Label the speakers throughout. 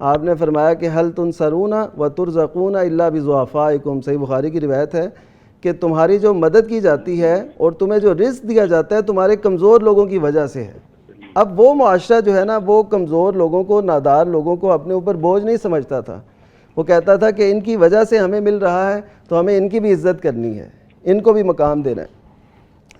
Speaker 1: آپ نے فرمایا کہ حل تنصرون و ترزقون الا بضعفائکم، صحیح بخاری کی روایت ہے کہ تمہاری جو مدد کی جاتی ہے اور تمہیں جو رزق دیا جاتا ہے تمہارے کمزور لوگوں کی وجہ سے ہے۔ اب وہ معاشرہ جو ہے نا وہ کمزور لوگوں کو، نادار لوگوں کو اپنے اوپر بوجھ نہیں سمجھتا تھا، وہ کہتا تھا کہ ان کی وجہ سے ہمیں مل رہا ہے تو ہمیں ان کی بھی عزت کرنی ہے، ان کو بھی مقام دینا ہے۔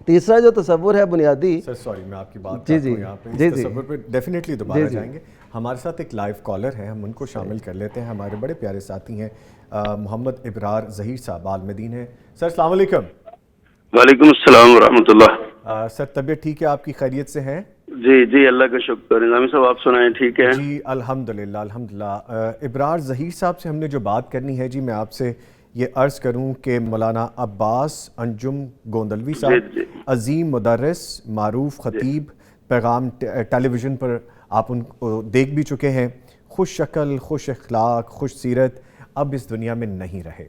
Speaker 1: تیسرا جو تصور ہے بنیادی،
Speaker 2: سر سوری میں آپ کی بات
Speaker 1: جی
Speaker 2: کرتا ہوں یہاں پہ،
Speaker 1: جی
Speaker 2: اس تصور پہ ڈیفینیٹلی دوبارہ جائیں گے۔ ہمارے ساتھ ایک لائیو کالر ہیں، ہم ان کو شامل کر لیتے ہیں، ہمارے بڑے پیارے ساتھی ہیں محمد ابرار ظہیر صاحب آل مدین ہیں۔ سر السلام علیکم۔
Speaker 3: وعلیکم السلام ورحمۃ اللہ۔
Speaker 2: سر طبیعت ٹھیک ہے آپ کی؟ خیریت سے ہیں؟
Speaker 3: جی جی اللہ کا شکر۔ نظامی صاحب آپ سنائیں ٹھیک ہے؟
Speaker 2: جی الحمدللہ الحمدللہ۔ ابرار ظہیر صاحب سے ہم نے جو بات کرنی ہے جی، میں آپ سے یہ عرض کروں کہ مولانا عباس انجم گوندلوی صاحب عظیم مدرس، معروف خطیب، پیغام ٹیلی ویژن پر آپ ان کو دیکھ بھی چکے ہیں، خوش شکل، خوش اخلاق، خوش سیرت، اب اس دنیا میں نہیں رہے۔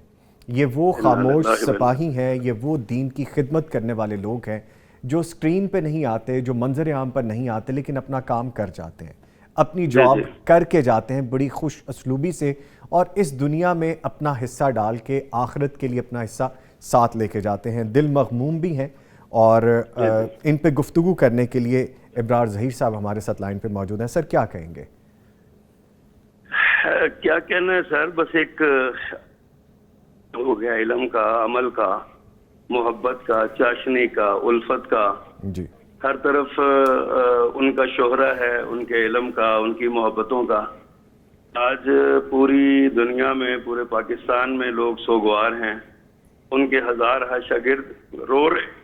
Speaker 2: یہ وہ خاموش سپاہی ہیں، یہ وہ دین کی خدمت کرنے والے لوگ ہیں جو سکرین پہ نہیں آتے، جو منظر عام پر نہیں آتے، لیکن اپنا کام کر جاتے ہیں، اپنی جاب کر کے جاتے ہیں بڑی خوش اسلوبی سے، اور اس دنیا میں اپنا حصہ ڈال کے آخرت کے لیے اپنا حصہ ساتھ لے کے جاتے ہیں۔ دل مغموم بھی ہیں، اور ان پہ گفتگو کرنے کے لیے ابرار ظہیر صاحب ہمارے ساتھ لائن پہ موجود ہیں۔ سر کیا کہیں گے؟
Speaker 3: کیا کہنا ہے سر، بس ایک ہو گیا علم کا، عمل کا، محبت کا، چاشنی کا، الفت کا،
Speaker 2: جی
Speaker 3: ہر طرف ان کا شہرہ ہے، ان کے علم کا، ان کی محبتوں کا۔ آج پوری دنیا میں، پورے پاکستان میں لوگ سوگوار ہیں، ان کے ہزارہ شاگرد رو رہے۔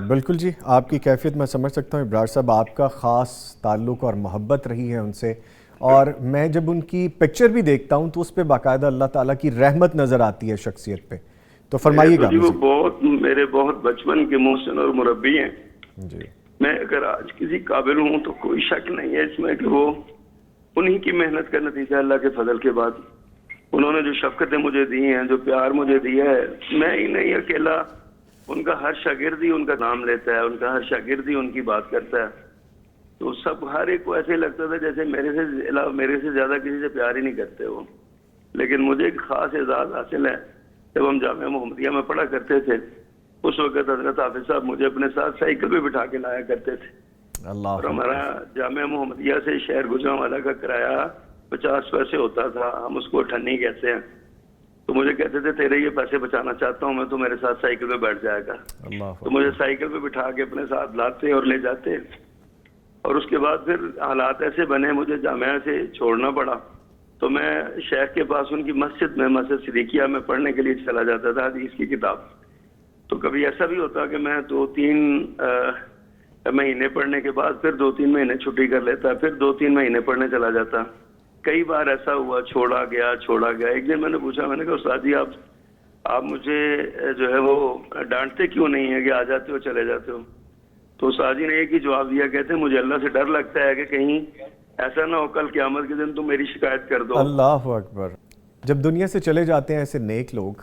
Speaker 2: بالکل جی، آپ کی کیفیت میں سمجھ سکتا ہوں ابرار صاحب، آپ کا خاص تعلق اور محبت رہی ہے ان سے، اور میں جب ان کی پکچر بھی دیکھتا ہوں تو اس پہ باقاعدہ اللہ تعالیٰ کی رحمت نظر آتی ہے شخصیت پہ، تو فرمائیے گا۔
Speaker 3: وہ بہت میرے بہت بچپن کے محسن اور مربی ہیں
Speaker 2: جی،
Speaker 3: میں اگر آج کسی قابل ہوں تو کوئی شک نہیں ہے اس میں کہ وہ انہی کی محنت کا نتیجہ، اللہ کے فضل کے بعد انہوں نے جو شفقتیں مجھے دی ہیں، جو پیار مجھے دیا ہے، میں ہی نہیں اکیلا، ان کا ہر شاگرد ہی ان کا نام لیتا ہے، ان کا ہر شاگرد ہی ان کی بات کرتا ہے، تو سب ہر ایک کو ایسے لگتا تھا جیسے میرے سے زیادہ کسی سے پیار ہی نہیں کرتے وہ۔ لیکن مجھے ایک خاص اعزاز حاصل ہے، جب ہم جامعہ محمدیہ میں پڑھا کرتے تھے اس وقت حضرت حافظ صاحب مجھے اپنے ساتھ سائیکل پہ بٹھا کے لایا کرتے تھے، اور ہمارا جامعہ محمدیہ سے شہر گجرانوالہ کا کرایہ 50 پیسے ہوتا تھا، ہم اس کو اٹھنی کہتے ہیں، تو مجھے کہتے تھے تیرے یہ پیسے بچانا چاہتا ہوں میں، تو میرے ساتھ سائیکل پہ بیٹھ جائے گا، تو مجھے سائیکل پہ بٹھا کے اپنے ساتھ لاتے اور لے جاتے، اور اس کے بعد پھر حالات ایسے بنے مجھے جامعہ سے چھوڑنا پڑا، تو میں شیخ کے پاس ان کی مسجد میں، مسجد صدیقیہ میں پڑھنے کے لیے چلا جاتا تھا حدیث کی کتاب۔ تو کبھی ایسا بھی ہوتا کہ میں 2-3 مہینے پڑھنے کے بعد پھر 2-3 مہینے چھٹی کر لیتا، پھر 2-3 مہینے پڑھنے چلا جاتا۔ کئی بار ایسا ہوا چھوڑا گیا۔ ایک دن میں نے پوچھا، میں نے کہا استاد جی آپ مجھے جو ہے وہ ڈانٹتے کیوں نہیں ہے کہ آ جاتے ہو چلے جاتے ہو؟ تو استاد جی نے ایک ہی جواب دیا، کہتے ہیں مجھے اللہ سے ڈر لگتا ہے کہ کہیں ایسا نہ ہو کل قیامت کے دن تم میری شکایت کر دو۔
Speaker 2: اللہ اکبر۔ جب دنیا سے چلے جاتے ہیں ایسے نیک لوگ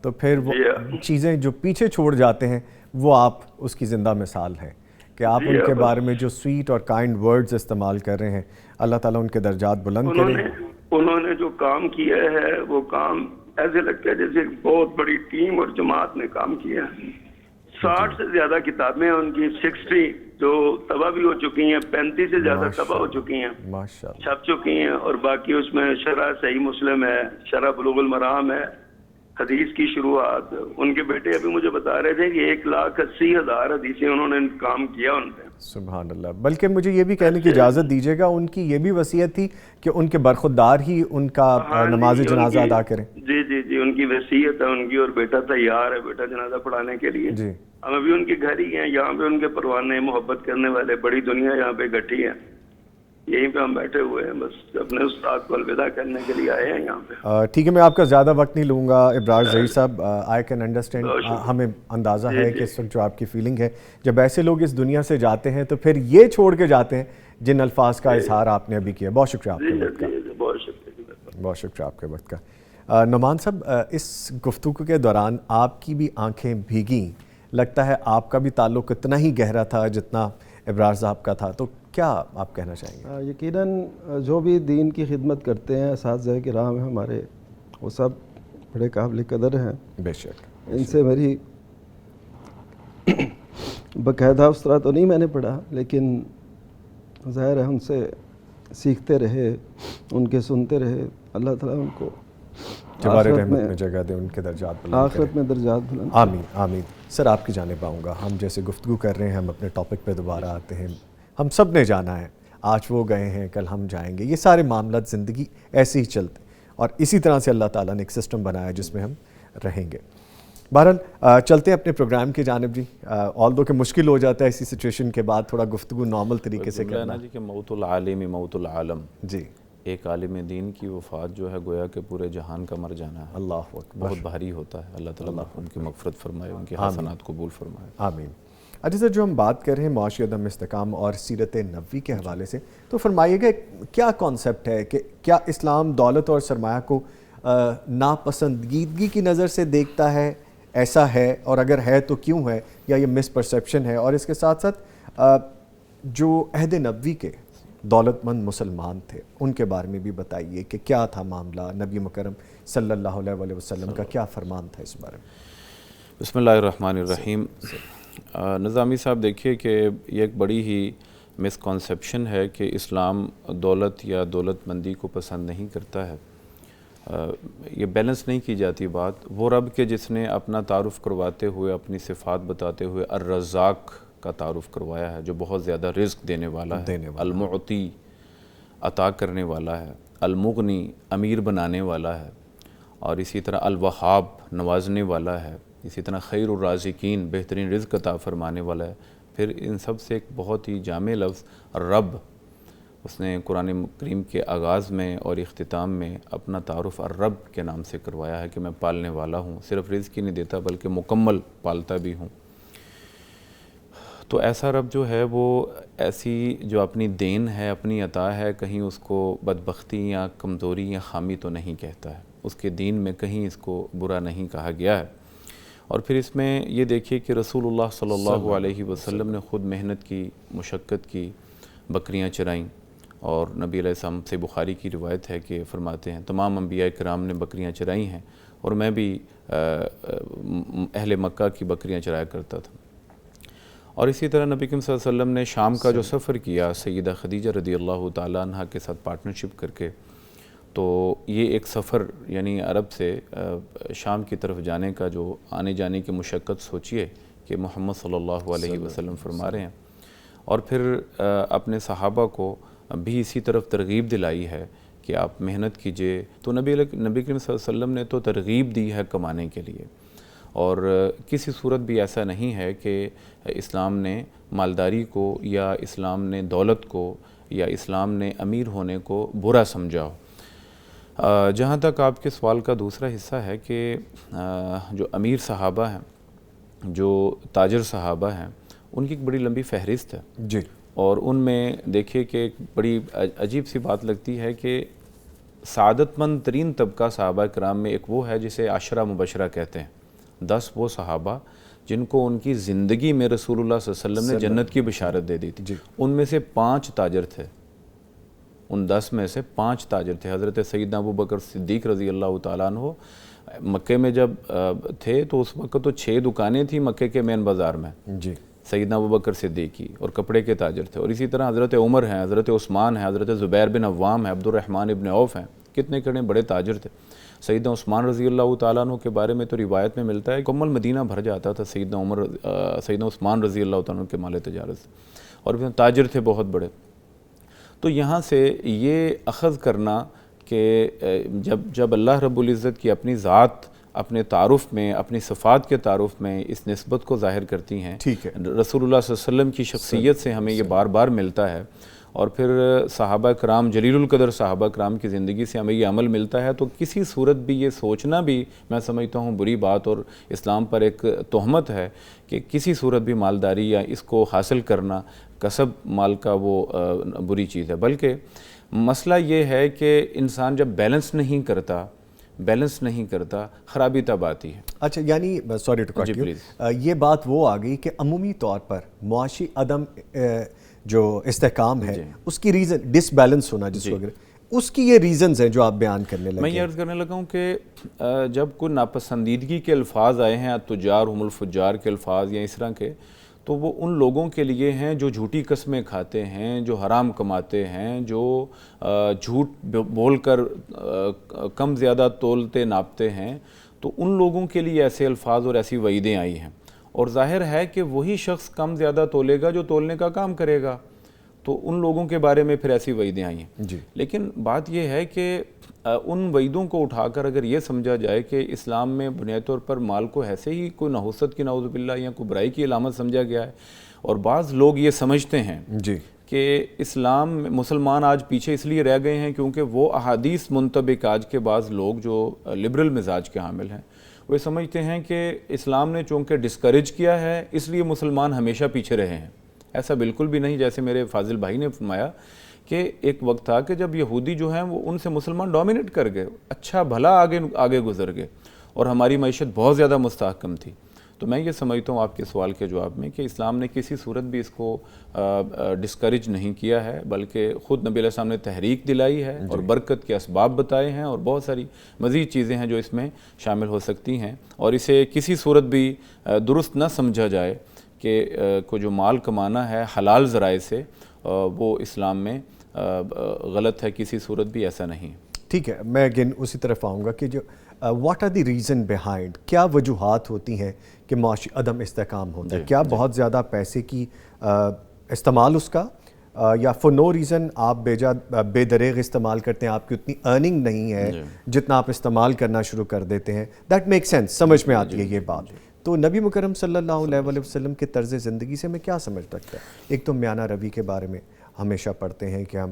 Speaker 2: تو پھر وہ چیزیں جو پیچھے چھوڑ جاتے ہیں وہ آپ اس کی زندہ مثال ہیں کہ آپ ان کے بارے میں جو سویٹ اور کائنڈ ورڈز استعمال کر رہے ہیں، اللہ تعالیٰ ان کے درجات بلند کرے۔
Speaker 3: انہوں نے جو کام کیا ہے وہ کام ایسے لگتا ہے جیسے ایک بہت بڑی ٹیم اور جماعت نے کام کیا ہے۔ 60 سے زیادہ کتابیں ان کی، 60 جو طبع بھی ہو چکی ہیں، 35 سے زیادہ طبع ہو چکی ہیں، چھپ چکی ہیں، اور باقی اس میں شرح صحیح مسلم ہے، شرح بلوغ المرام ہے، حدیث کی شروعات۔ ان کے بیٹے ابھی مجھے بتا رہے تھے کہ 1,80,000 حدیثیں انہوں نے کام کیا ان پہ۔
Speaker 2: سبحان اللہ۔ بلکہ مجھے یہ بھی کہنے کی اجازت دیجیے گا، ان کی یہ بھی وصیت تھی کہ ان کے برخوردار ہی ان کا نماز جنازہ ادا کریں۔
Speaker 3: جی جی جی، ان کی وصیت ہے ان کی، اور بیٹا تیار ہے بیٹا جنازہ پڑھانے کے لیے۔
Speaker 2: جی،
Speaker 3: ہم ابھی ان کے گھر ہی ہیں، یہاں پہ ان کے پروانے، محبت کرنے والے، بڑی دنیا یہاں پہ اکٹھی ہے، یہیں پہ ہم بیٹھے ہوئے ہیں، بس اپنے استاد کو الوداع کرنے کے لیے آئے ہیں یہاں پہ۔
Speaker 2: ٹھیک ہے، میں آپ کا زیادہ وقت نہیں لوں گا ابرار ظہیر صاحب۔ آئی کین انڈرسٹینڈ، ہمیں اندازہ ہے کہ اس وقت جو آپ کی فیلنگ ہے، جب ایسے لوگ اس دنیا سے جاتے ہیں تو پھر یہ چھوڑ کے جاتے ہیں جن الفاظ کا اظہار آپ نے ابھی کیا۔ بہت شکریہ آپ کے وقت کا، بہت شکریہ آپ کے وقت کا۔ نعمان صاحب، اس گفتگو کے دوران آپ کی بھی آنکھیں بھیگیں، لگتا ہے آپ کا بھی تعلق اتنا ہی گہرا تھا جتنا ابرار صاحب کا تھا، تو کیا آپ کہنا چاہیں گے؟
Speaker 1: یقیناً جو بھی دین کی خدمت کرتے ہیں اساتذہ کرام ہیں ہمارے، وہ سب بڑے قابل قدر ہیں.
Speaker 2: بے شک.
Speaker 1: ان سے میری باقاعدہ اس طرح تو نہیں میں نے پڑھا، لیکن ظاہر ہے ان سے سیکھتے رہے، ان کے سنتے رہے. اللہ تعالیٰ ان کو
Speaker 2: جبار رحمت میں جگہ دے، ان کے درجات بلند کرے.
Speaker 1: آخرت میں درجات بلند.
Speaker 2: آمین آمین. سر آپ کی جانب آؤں گا. ہم جیسے گفتگو کر رہے ہیں، ہم اپنے ٹاپک پہ دوبارہ آتے ہیں. ہم سب نے جانا ہے، آج وہ گئے ہیں کل ہم جائیں گے. یہ سارے معاملات زندگی ایسے ہی چلتے، اور اسی طرح سے اللہ تعالیٰ نے ایک سسٹم بنایا جس میں ہم رہیں گے. بہرحال چلتے ہیں اپنے پروگرام کی جانب جی. آل دو کہ مشکل ہو جاتا ہے اسی سچویشن کے بعد تھوڑا گفتگو نارمل طریقے سے کرنا
Speaker 4: جی کہ موت العالم موت العالم.
Speaker 2: جی.
Speaker 4: ایک عالم دین کی وفات جو ہے گویا کہ پورے جہان کا مر جانا ہے.
Speaker 2: اللہ اکبر.
Speaker 4: بہت بھاری ہوتا ہے. اللہ تعالیٰ ان کی مغفرت فرمائے، ان کی حسنات قبول فرمائے.
Speaker 2: آمین. اچھا سر، جو ہم بات کر رہے ہیں معاشی عدم استحکام اور سیرت نبوی کے حوالے سے، تو فرمائیے گا کیا کانسیپٹ ہے کہ کیا اسلام دولت اور سرمایہ کو ناپسندیدگی کی نظر سے دیکھتا ہے؟ ایسا ہے، اور اگر ہے تو کیوں ہے، یا یہ مس پرسیپشن ہے؟ اور اس کے ساتھ ساتھ جو عہد نبوی کے دولت مند مسلمان تھے ان کے بارے میں بھی بتائیے کہ کیا تھا معاملہ، نبی مکرم صلی اللہ علیہ وسلم کا کیا فرمان تھا اس بارے میں؟
Speaker 4: بسم اللہ الرحمن الرحیم. نظامی صاحب دیکھیے کہ یہ ایک بڑی ہی مسکنسیپشن ہے کہ اسلام دولت یا دولت مندی کو پسند نہیں کرتا ہے. یہ بیلنس نہیں کی جاتی بات. وہ رب کے جس نے اپنا تعارف کرواتے ہوئے، اپنی صفات بتاتے ہوئے الرزاق کا تعارف کروایا ہے، جو بہت زیادہ رزق دینے والا ہے، المعطی عطا کرنے والا ہے، المغنی امیر بنانے والا ہے، اور اسی طرح الوہاب نوازنے والا ہے، اسی طرح خیر الرازقین بہترین رزق عطا فرمانے والا ہے. پھر ان سب سے ایک بہت ہی جامع لفظ رب، اس نے قرآن کریم کے آغاز میں اور اختتام میں اپنا تعارف الرب کے نام سے کروایا ہے کہ میں پالنے والا ہوں. صرف رزق ہی نہیں دیتا بلکہ مکمل پالتا بھی ہوں. تو ایسا رب جو ہے وہ ایسی جو اپنی دین ہے، اپنی عطا ہے، کہیں اس کو بدبختی یا کمزوری یا خامی تو نہیں کہتا ہے. اس کے دین میں کہیں اس کو برا نہیں کہا گیا ہے. اور پھر اس میں یہ دیکھیے کہ رسول اللہ صلی اللہ علیہ وسلم نے خود محنت کی، مشقت کی، بکریاں چرائیں. اور نبی علیہ السلام سے بخاری کی روایت ہے کہ فرماتے ہیں تمام انبیاء کرام نے بکریاں چرائی ہیں، اور میں بھی اہل مکہ کی بکریاں چرایا کرتا تھا. اور اسی طرح نبی کریم صلی اللہ علیہ وسلم نے شام کا جو سفر کیا سیدہ خدیجہ رضی اللہ تعالیٰ عنہ کے ساتھ پارٹنرشپ کر کے، تو یہ ایک سفر یعنی عرب سے شام کی طرف جانے کا جو آنے جانے کی مشقت سوچئے کہ محمد صلی اللہ علیہ وسلم فرما رہے ہیں. اور پھر اپنے صحابہ کو بھی اسی طرف ترغیب دلائی ہے کہ آپ محنت کیجئے. تو نبی کریم صلی اللہ علیہ وسلم نے تو ترغیب دی ہے کمانے کے لیے، اور کسی صورت بھی ایسا نہیں ہے کہ اسلام نے مالداری کو یا اسلام نے دولت کو یا اسلام نے امیر ہونے کو برا سمجھا ہو. جہاں تک آپ کے سوال کا دوسرا حصہ ہے کہ جو امیر صحابہ ہیں، جو تاجر صحابہ ہیں، ان کی ایک بڑی لمبی فہرست ہے
Speaker 2: جی. اور
Speaker 4: ان میں دیکھیے کہ ایک بڑی عجیب سی بات لگتی ہے کہ سعادت مند ترین طبقہ صحابہ کرام میں ایک وہ ہے جسے عشرہ مبشرہ کہتے ہیں. 10 وہ صحابہ جن کو ان کی زندگی میں رسول اللہ صلی اللہ علیہ وسلم نے جنت کی بشارت دے دی تھی. ان میں سے 5 تاجر تھے. ان 10 میں سے 5 تاجر تھے. حضرت سیدنا ابو بکر صدیق رضی اللہ تعالیٰ عنہ مکے میں جب تھے تو اس وقت تو 6 دکانیں تھیں مکے کے مین بازار میں
Speaker 2: جی.
Speaker 4: سیدنا ابو بکر صدیق کی، اور کپڑے کے تاجر تھے. اور اسی طرح حضرت عمر ہیں، حضرت عثمان ہیں، حضرت زبیر بن عوام ہیں، عبد الرحمن ابن عوف ہیں. کتنے کڑے بڑے تاجر تھے. سیدنا عثمان رضی اللہ تعالیٰ عنہ کے بارے میں تو روایت میں ملتا ہے مکمل مدینہ بھر جاتا تھا سیدنا عثمان رضی اللہ تعالیٰ عنہ کے مال تجارت سے، اور پھر تاجر تھے بہت بڑے. تو یہاں سے یہ اخذ کرنا کہ جب اللہ رب العزت کی اپنی ذات اپنے تعارف میں، اپنی صفات کے تعارف میں اس نسبت کو ظاہر کرتی ہیں،
Speaker 2: ٹھیک ہے،
Speaker 4: رسول اللہ صلی اللہ علیہ وسلم کی شخصیت سے ہمیں یہ بار بار ملتا ہے، اور پھر صحابہ کرام جلیل القدر صحابہ کرام کی زندگی سے ہمیں یہ عمل ملتا ہے، تو کسی صورت بھی یہ سوچنا بھی میں سمجھتا ہوں بری بات اور اسلام پر ایک تہمت ہے کہ کسی صورت بھی مالداری یا اس کو حاصل کرنا کسب مال کا وہ بری چیز ہے. بلکہ مسئلہ یہ ہے کہ انسان جب بیلنس نہیں کرتا خرابی تب آتی ہے.
Speaker 2: اچھا، یعنی سوری ٹو کٹ یو، یہ بات وہ آ گئی کہ عمومی طور پر معاشی عدم جو استحکام ہے اس کی ریزن ڈس بیلنس ہونا جس کو اس کی یہ ریزنز ہیں جو آپ بیان کرنے لگے.
Speaker 4: میں یہ عرض کرنے لگا ہوں کہ جب کوئی ناپسندیدگی کے الفاظ آئے ہیں تجار ہم الفجار کے الفاظ یا اس طرح کے, تو وہ ان لوگوں کے لیے ہیں جو جھوٹی قسمیں کھاتے ہیں, جو حرام کماتے ہیں, جو جھوٹ بول کر کم زیادہ تولتے ناپتے ہیں. تو ان لوگوں کے لیے ایسے الفاظ اور ایسی وعیدیں آئی ہیں, اور ظاہر ہے کہ وہی شخص کم زیادہ تولے گا جو تولنے کا کام کرے گا, تو ان لوگوں کے بارے میں پھر ایسی وعیدیں آئی ہیں.
Speaker 2: جی.
Speaker 4: لیکن بات یہ ہے کہ ان وعیدوں کو اٹھا کر اگر یہ سمجھا جائے کہ اسلام میں بنیادی طور پر مال کو ایسے ہی کوئی نحوست کی نعوذ باللہ یا کوئی برائی کی علامت سمجھا گیا ہے, اور بعض لوگ یہ سمجھتے ہیں
Speaker 2: جی
Speaker 4: کہ اسلام مسلمان آج پیچھے اس لیے رہ گئے ہیں کیونکہ وہ احادیث منطبق آج کے بعض لوگ جو لبرل مزاج کے حامل ہیں وہ سمجھتے ہیں کہ اسلام نے چونکہ ڈسکریج کیا ہے اس لیے مسلمان ہمیشہ پیچھے رہے ہیں. ایسا بالکل بھی نہیں. جیسے میرے فاضل بھائی نے فرمایا کہ ایک وقت تھا کہ جب یہودی جو ہیں وہ ان سے مسلمان ڈومینیٹ کر گئے, اچھا بھلا آگے گزر گئے, اور ہماری معیشت بہت زیادہ مستحکم تھی. تو میں یہ سمجھتا ہوں آپ کے سوال کے جواب میں کہ اسلام نے کسی صورت بھی اس کو ڈسکریج نہیں کیا ہے, بلکہ خود نبی علیہ السلام نے تحریک دلائی ہے اور برکت کے اسباب بتائے ہیں, اور بہت ساری مزید چیزیں ہیں جو اس میں شامل ہو سکتی ہیں. اور اسے کسی صورت بھی درست نہ سمجھا جائے کہ کو جو مال کمانا ہے حلال ذرائع سے وہ اسلام میں غلط ہے, کسی صورت بھی ایسا نہیں.
Speaker 2: ٹھیک ہے, میں اگین اسی طرف آؤں گا کہ جو what are the reason behind, کیا وجوہات ہوتی ہیں کہ معاشی عدم استحکام ہوتا ہے؟ کیا بہت زیادہ پیسے کی استعمال اس کا, یا فور نو ریزن آپ بے دریغ استعمال کرتے ہیں, آپ کی اتنی ارننگ نہیں ہے جتنا آپ استعمال کرنا شروع کر دیتے ہیں. دیٹ میک سینس, سمجھ میں آتی ہے یہ بات. تو نبی مکرم صلی اللہ علیہ وسلم کے طرز زندگی سے میں کیا سمجھ سکتا ہے؟ ایک تو میانہ روی کے بارے میں ہمیشہ پڑھتے ہیں کہ ہم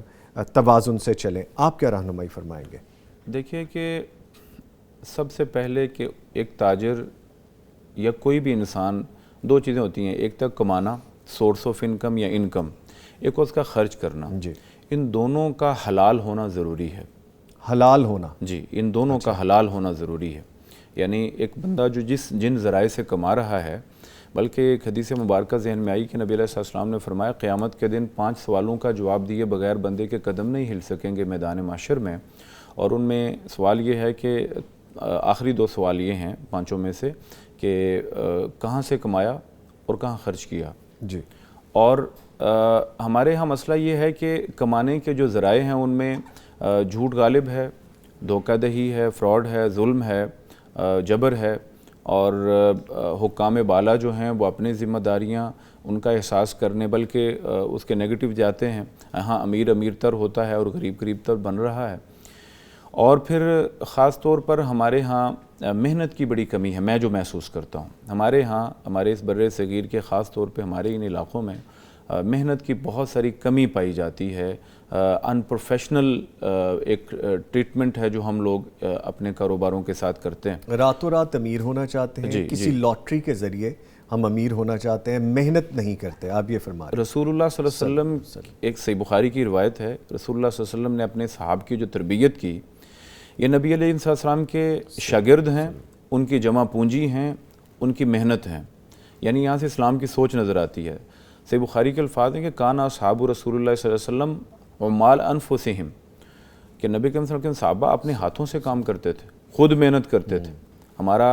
Speaker 2: توازن سے چلیں, آپ کیا رہنمائی فرمائیں گے؟
Speaker 4: دیکھیے کہ سب سے پہلے کہ ایک تاجر یا کوئی بھی انسان, دو چیزیں ہوتی ہیں, ایک تک کمانا سورس آف انکم یا انکم, ایک اس کا خرچ کرنا.
Speaker 2: جی.
Speaker 4: ان دونوں کا حلال ہونا ضروری ہے.
Speaker 2: حلال ہونا, جی,
Speaker 4: ان دونوں کا حلال ہونا ضروری ہے. یعنی ایک بندہ جو جن ذرائع سے کما رہا ہے, بلکہ ایک حدیث مبارکہ ذہن میں آئی کہ نبی علیہ السلام نے فرمایا قیامت کے دن 5 سوالوں کا جواب دیے بغیر بندے کے قدم نہیں ہل سکیں گے میدان محشر میں. اور ان میں سوال یہ ہے کہ آخری 2 سوال یہ ہیں 5 میں سے کہ کہاں سے کمایا اور کہاں خرچ کیا.
Speaker 2: جی.
Speaker 4: اور ہمارے یہاں مسئلہ یہ ہے کہ کمانے کے جو ذرائع ہیں ان میں جھوٹ غالب ہے, دھوکہ دہی ہے, فراڈ ہے, ظلم ہے, جبر ہے, اور حکام بالا جو ہیں وہ اپنی ذمہ داریاں ان کا احساس کرنے بلکہ اس کے نیگیٹو جاتے ہیں. ہاں امیر تر ہوتا ہے اور غریب تر بن رہا ہے. اور پھر خاص طور پر ہمارے ہاں محنت کی بڑی کمی ہے, میں جو محسوس کرتا ہوں ہمارے ہاں, ہمارے اس بر صغیر کے خاص طور پہ ہمارے ان علاقوں میں محنت کی بہت ساری کمی پائی جاتی ہے. ان پروفیشنل ایک ٹریٹمنٹ ہے جو ہم لوگ اپنے کاروباروں کے ساتھ کرتے ہیں. راتوں
Speaker 2: رات امیر ہونا چاہتے ہیں, کسی لاٹری کے ذریعے ہم امیر ہونا چاہتے ہیں, محنت نہیں کرتے. آپ یہ فرما رہے ہیں.
Speaker 4: رسول اللہ صلی اللہ علیہ وسلم, ایک صحیح بخاری کی روایت ہے, رسول اللہ صلی اللہ علیہ وسلم نے اپنے صحاب کی جو تربیت کی, یہ نبی علیہ السلام کے شاگرد ہیں, ان کی جمع پونجی ہیں, ان کی محنت ہیں. یعنی یہاں سے اسلام کی سوچ نظر آتی ہے. صحیح بخاری کے الفاظ ہیں کہ کان اصحاب رسول اللہ صلی اللہ علیہ وسلم ومال انفسہم, کہ نبی کے وسلم کے صحابہ اپنے ہاتھوں سے کام کرتے تھے, خود محنت کرتے تھے. ہمارا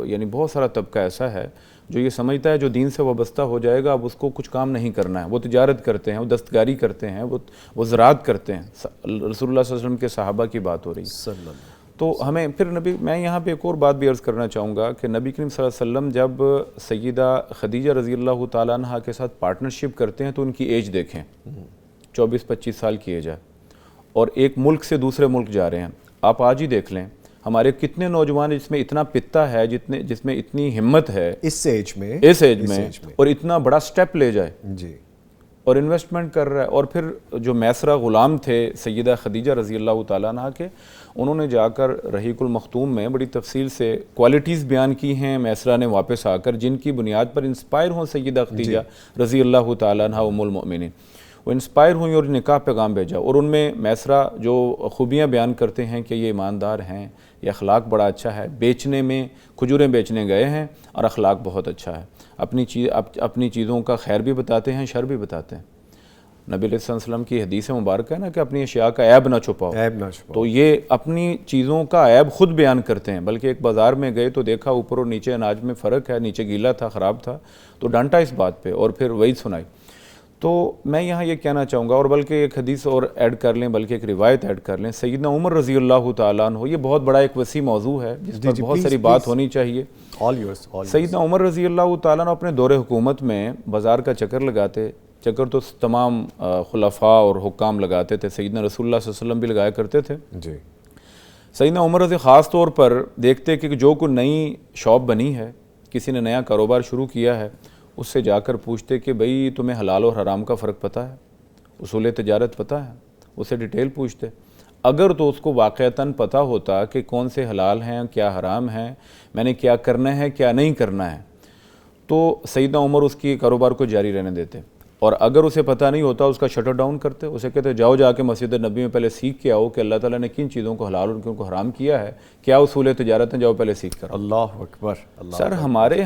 Speaker 4: یعنی بہت سارا طبقہ ایسا ہے جو یہ سمجھتا ہے جو دین سے وابستہ ہو جائے گا اب اس کو کچھ کام نہیں کرنا ہے. وہ تجارت کرتے ہیں, وہ دستکاری کرتے ہیں, وہ زراعت کرتے ہیں. رسول اللہ صلی اللہ علیہ وسلم کے صحابہ کی بات ہو رہی ہے. تو ہمیں پھر میں یہاں پہ ایک اور بات بھی عرض کرنا چاہوں گا کہ نبی کریم صلی اللہ علیہ وسلم جب سیدہ خدیجہ رضی اللہ تعالیٰ عنہ کے ساتھ پارٹنرشپ کرتے ہیں تو ان کی ایج دیکھیں, 24-25 سال کی ایج ہے, اور ایک ملک سے دوسرے ملک جا رہے ہیں. آپ آج ہی دیکھ لیں ہمارے کتنے نوجوان جس میں اتنا پتا ہے, جس میں اتنی ہمت ہے اس ایج میں اور اتنا بڑا سٹیپ لے جائے
Speaker 2: جی,
Speaker 4: اور انویسٹمنٹ کر رہا ہے. اور پھر جو میسرہ غلام تھے سیدہ خدیجہ رضی اللہ تعالیٰ عنہ کے, انہوں نے جا کر رحیق المختوم میں بڑی تفصیل سے کوالٹیز بیان کی ہیں میسرہ نے واپس آ کر, جن کی بنیاد پر انسپائر ہوں سیدہ خدیجہ رضی اللہ تعالیٰ عنہ ام المؤمنین. وہ انسپائر ہوئیں اور نکاح پیغام بھیجا, اور ان میں میسرہ جو خوبیاں بیان کرتے ہیں کہ یہ ایماندار ہیں, یہ اخلاق بڑا اچھا ہے, بیچنے میں کھجوریں بیچنے گئے ہیں اور اخلاق بہت اچھا ہے, اپنی چیزوں کا خیر بھی بتاتے ہیں, شر بھی بتاتے ہیں. نبی علیہ السلام کی حدیث مبارکہ ہے نا کہ اپنی اشیاء کا عیب نہ چھپاؤ. تو یہ اپنی چیزوں کا عیب خود بیان کرتے ہیں. بلکہ ایک بازار میں گئے تو دیکھا اوپر اور نیچے اناج میں فرق ہے, نیچے گیلا تھا, خراب تھا, تو ڈانٹا اس بات پہ اور پھر وعید سنائی. تو میں یہاں یہ کہنا چاہوں گا, اور بلکہ ایک حدیث اور ایڈ کر لیں, بلکہ ایک روایت ایڈ کر لیں. سیدنا عمر رضی اللہ تعالیٰ عنہ, یہ بہت بڑا ایک وسیع موضوع ہے جس پر بہت ساری بات ہونی چاہیے. سیدنا عمر رضی اللہ تعالیٰ عنہ اپنے دور حکومت میں بازار کا چکر لگاتے. چکر تو تمام خلفاء اور حکام لگاتے تھے, سیدنا رسول اللہ صلی اللہ علیہ وسلم بھی لگایا کرتے تھے. سیدنا عمر رضی خاص طور پر دیکھتے کہ جو کوئی نئی شاپ بنی ہے, کسی نے نیا کاروبار شروع کیا ہے, اس سے جا کر پوچھتے کہ بھئی تمہیں حلال اور حرام کا فرق پتہ ہے, اصول تجارت پتہ ہے, اسے ڈیٹیل پوچھتے. اگر تو اس کو واقعتاً پتہ ہوتا کہ کون سے حلال ہیں, کیا حرام ہیں, میں نے کیا کرنا ہے, کیا نہیں کرنا ہے, تو سیدنا عمر اس کی کاروبار کو جاری رہنے دیتے. اور اگر اسے پتہ نہیں ہوتا اس کا شٹر ڈاؤن کرتے. اسے کہتے جاؤ جا کے مسجد نبی میں پہلے سیکھ کے آؤ کہ اللہ تعالیٰ نے کن چیزوں کو حلال اور کن کو حرام کیا ہے, کیا اصول تجارت ہیں, جاؤ پہلے سیکھ کر.
Speaker 2: اللہ اکبر.
Speaker 4: سر ہمارے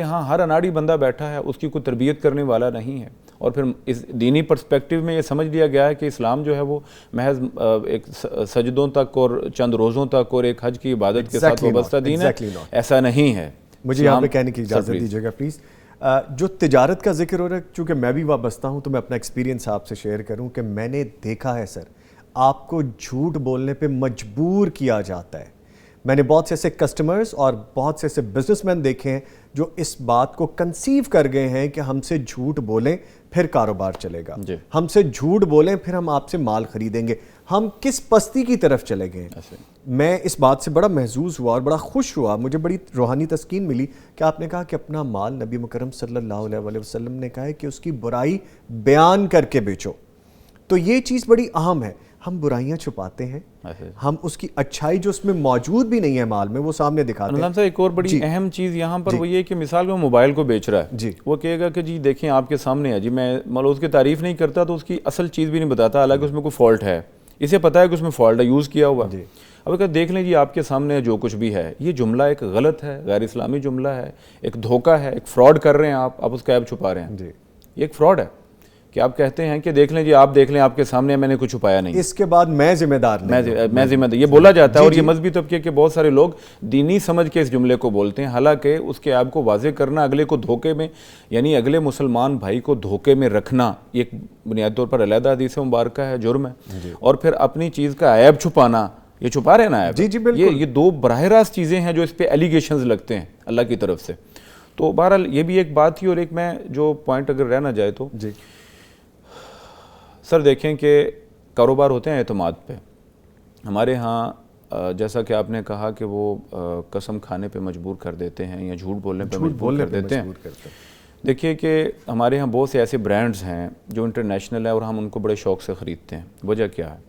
Speaker 4: ہاں ہر اناڑی بندہ بیٹھا ہے, اس کی کوئی تربیت کرنے والا نہیں ہے. اور پھر اس دینی پرسپیکٹیو میں یہ سمجھ لیا گیا ہے کہ اسلام جو ہے وہ محض ایک سجدوں تک اور چند روزوں تک اور ایک حج کی عبادت کے ساتھ وابستہ دین ہے. ایسا نہیں ہے.
Speaker 2: مجھے یہاں پہ کہنے کی اجازت دیجیے گا پلیز. جو تجارت کا ذکر ہو رہا ہے, چونکہ میں بھی وابستہ ہوں تو میں اپنا ایکسپیرینس آپ سے شیئر کروں کہ میں نے دیکھا ہے سر, آپ کو جھوٹ بولنے پہ مجبور کیا جاتا ہے. میں نے بہت سے ایسے کسٹمرز اور بہت سے ایسے بزنس مین دیکھے ہیں جو اس بات کو کنسیو کر گئے ہیں کہ ہم سے جھوٹ بولیں پھر کاروبار چلے گا, ہم سے جھوٹ بولیں پھر ہم آپ سے مال خریدیں گے. ہم کس پستی کی طرف چلے گئے ہیں. میں اس بات سے بڑا محظوظ ہوا اور بڑا خوش ہوا, مجھے بڑی روحانی تسکین ملی کہ آپ نے کہا کہ اپنا مال نبی مکرم صلی اللہ علیہ وسلم نے کہا ہے کہ اس کی برائی بیان کر کے بیچو. تو یہ چیز بڑی اہم ہے. ہم برائیاں چھپاتے ہیں, ہم اس کی اچھائی جو اس میں موجود بھی نہیں ہے مال میں وہ سامنے دکھاتے ہیں.
Speaker 4: ایک اور بڑی اہم چیز یہاں پر وہ یہ کہ مثال میں موبائل کو بیچ رہا ہے, وہ کہے گا کہ جی دیکھیں آپ کے سامنے ہے, جی میں مطلب اس کی تعریف نہیں کرتا تو اس کی اصل چیز بھی نہیں بتاتا, حالانکہ اس میں کوئی فالٹ ہے, اسے پتہ ہے کہ اس میں فالٹ ہے, یوز کیا ہوا. اب اگر دیکھ لیں جی آپ کے سامنے جو کچھ بھی ہے, یہ جملہ ایک غلط ہے, غیر اسلامی جملہ ہے, ایک دھوکہ ہے, ایک فراڈ کر رہے ہیں آپ اس کا عیب چھپا رہے ہیں. یہ ایک فراڈ ہے کہ آپ کہتے ہیں کہ دیکھ لیں جی آپ دیکھ لیں آپ کے سامنے میں نے کچھ چھپایا نہیں,
Speaker 2: اس کے بعد میں ذمہ دار نہیں,
Speaker 4: میں ذمہ دار, یہ بولا جاتا ہے. اور یہ مذہبی طبقے کے بہت سارے لوگ دینی سمجھ کے اس جملے کو بولتے ہیں, حالانکہ اس کے عیب کو واضح کرنا, اگلے کو دھوکے میں, یعنی اگلے مسلمان بھائی کو دھوکے میں رکھنا, یہ بنیادی طور پر علیحدہ حدیث مبارکہ ہے, جرم ہے. اور پھر اپنی چیز کا عیب چھپانا, یہ چھپا رہے نا عیب. یہ دو براہ راست چیزیں ہیں جو اس پہ ایلیگیشنز لگتے ہیں اللہ کی طرف سے. تو بہرحال یہ بھی ایک بات تھی. اور ایک میں جو پوائنٹ اگر رہ نہ جائے تو سر دیکھیں کہ کاروبار ہوتے ہیں اعتماد پہ. ہمارے ہاں جیسا کہ آپ نے کہا کہ وہ قسم کھانے پہ مجبور کر دیتے ہیں یا جھوٹ بولنے پہ مجبور کر دیتے ہیں. دیکھیے کہ ہمارے ہاں بہت سے ایسے برانڈز ہیں جو انٹرنیشنل ہیں اور ہم ان کو بڑے شوق سے خریدتے ہیں. وجہ کیا ہے؟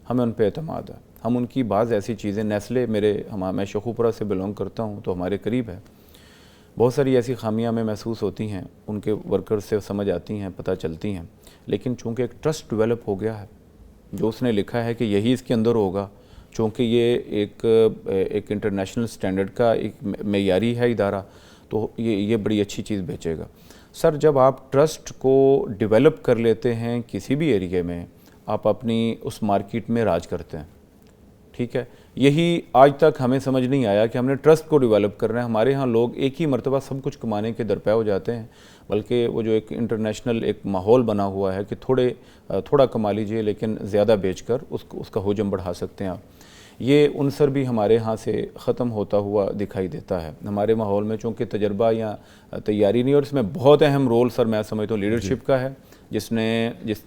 Speaker 4: ہمیں ان پہ اعتماد ہے. ہم ان کی بعض ایسی چیزیں, نیسلے میں شیخوپورہ سے بلونگ کرتا ہوں تو ہمارے قریب ہے, بہت ساری ایسی خامیاں ہمیں محسوس ہوتی ہیں, ان کے ورکرز سے سمجھ آتی ہیں, پتہ چلتی ہیں, لیکن چونکہ ایک ٹرسٹ ڈیولپ ہو گیا ہے, جو اس نے لکھا ہے کہ یہی اس کے اندر ہوگا, چونکہ یہ ایک انٹرنیشنل سٹینڈرڈ کا ایک معیاری ہے ادارہ, تو یہ بڑی اچھی چیز بیچے گا. سر جب آپ ٹرسٹ کو ڈیولپ کر لیتے ہیں کسی بھی ایریے میں, آپ اپنی اس مارکیٹ میں راج کرتے ہیں. ٹھیک ہے, یہی آج تک ہمیں سمجھ نہیں آیا کہ ہم نے ٹرسٹ کو ڈیولپ کرنا ہے. ہمارے ہاں لوگ ایک ہی مرتبہ سب کچھ کمانے کے درپے ہو جاتے ہیں, بلکہ وہ جو ایک انٹرنیشنل ایک ماحول بنا ہوا ہے کہ تھوڑا کما لیجئے لیکن زیادہ بیچ کر اس کا حجم بڑھا سکتے ہیں آپ, یہ عنصر بھی ہمارے ہاں سے ختم ہوتا ہوا دکھائی دیتا ہے. ہمارے ماحول میں چونکہ تجربہ یا تیاری نہیں, اور اس میں بہت اہم رول سر میں سمجھتا ہوں لیڈرشپ کا ہے, جس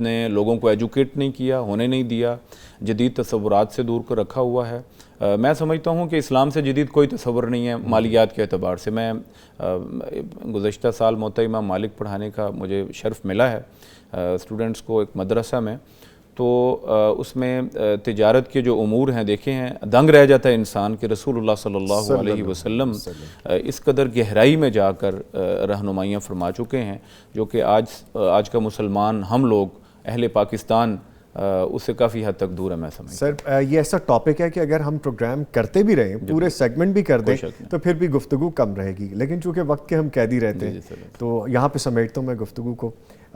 Speaker 4: نے لوگوں کو ایجوکیٹ نہیں کیا, ہونے نہیں دیا, جدید تصورات سے دور کر رکھا ہوا ہے. میں سمجھتا ہوں کہ اسلام سے جدید کوئی تصور نہیں ہے مالیات کے اعتبار سے. میں گزشتہ سال موطا امام مالک پڑھانے کا مجھے شرف ملا ہے اسٹوڈنٹس کو ایک مدرسہ میں, تو اس میں تجارت کے جو امور ہیں دیکھے ہیں, دنگ رہ جاتا ہے انسان کہ رسول اللہ صلی اللہ علیہ وسلم اس قدر گہرائی میں جا کر رہنمائیاں فرما چکے ہیں, جو کہ آج کا مسلمان, ہم لوگ اہل پاکستان, اس سے کافی حد تک دور ہے. میں سمجھتا
Speaker 2: سر یہ ایسا ٹاپک ہے کہ اگر ہم پروگرام کرتے بھی رہیں, پورے سیگمنٹ بھی کر دیں, تو پھر بھی گفتگو کم رہے گی, لیکن چونکہ وقت کے ہم قیدی رہتے ہیں تو یہاں پہ سمیٹتا ہوں میں گفتگو کو.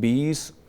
Speaker 4: 20